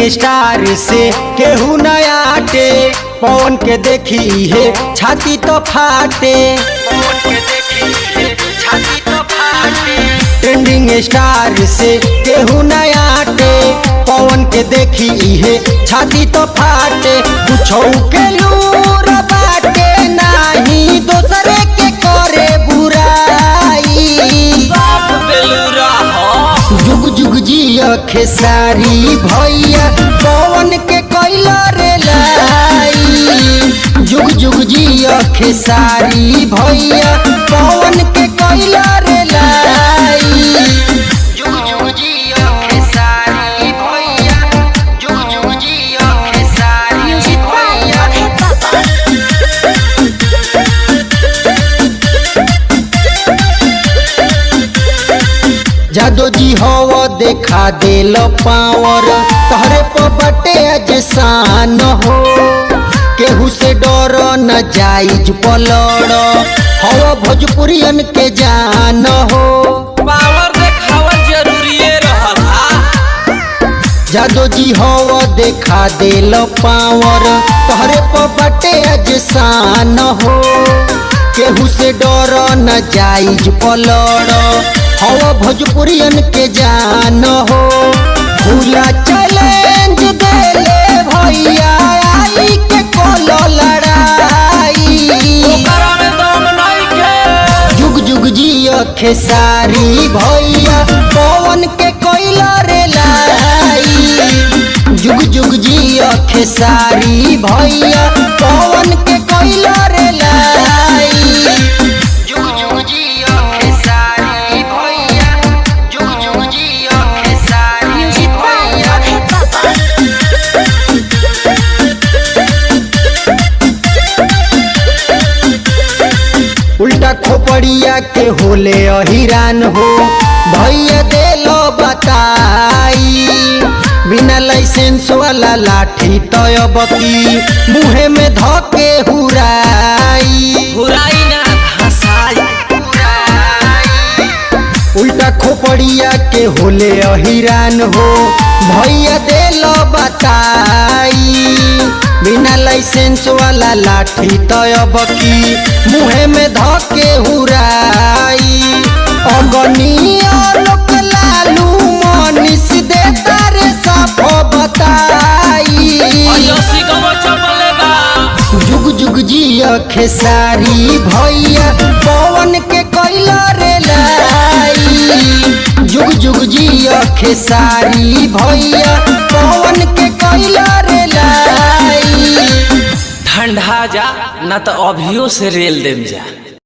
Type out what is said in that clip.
Star से केहू नयाटे, पवन के देखी है छाती तो फाटे। ट्रेंडिंग स्टार से केहू नयाटे, पवन के देखी है छाती तो फाटे। कुछो के लूर बाटे नाही, दोसरे के करे बुराई। जुग जुग जिया खेसारी भैया, पवन के कैला रे लाई। जुग जुग जिया खेसारी भैया, पवन के कैला रे लाई। जुग जुग जिया खेसारी भैया, जुग जुग जिया खेसारी भैया। जादो जी हवा देखा देल पावर, तहरे पर बटे अजसान हो। केहू से डर न जाइज पलड़, हवा भोजपुरियन के जान हो। पावर देखावा जरूरी रहा। जादो जी हवा देखा देल पावर, तहरे पर बटे अजसान हो। केहू से डर न जाइज पलड़, हवा भोजपुरियन के जान हो। खुला चैलेंज देले भैया, आई के कोलो लड़ाई। जुग जुग जिया खेसारी भैया, पवन के कोइला रे लाई। जुग जुग जिया खेसारी भैया, पवन के कोइला रे लाई। जुग जुग जिया खेसारी भैया, जुग जुग जिया खेसारी भैया। उल्टा खोपड़िया के होले अहिरान हो, भैया देलो बताई। बिना लाइसेंस वाला लाठी तय बकी, मुहे में धके हुराई। हुराई ना घसाई। उल्टा खोपड़िया के होले अहिरान हो, भैया देलो बताई। बिना लाइसेंस वाला लाठी तय बकी, मुहे में धके हुराई। अगनी लोक लालू मनीष देता रे साफ बताई। जुग जुग जिया खेसारी भैया, पवन के कैला रे लाई। जुग जुग जिया खेसारी भैया, पवन के कैला रे लाई। ठंडा जा न तो अभियो से रेल देम जा।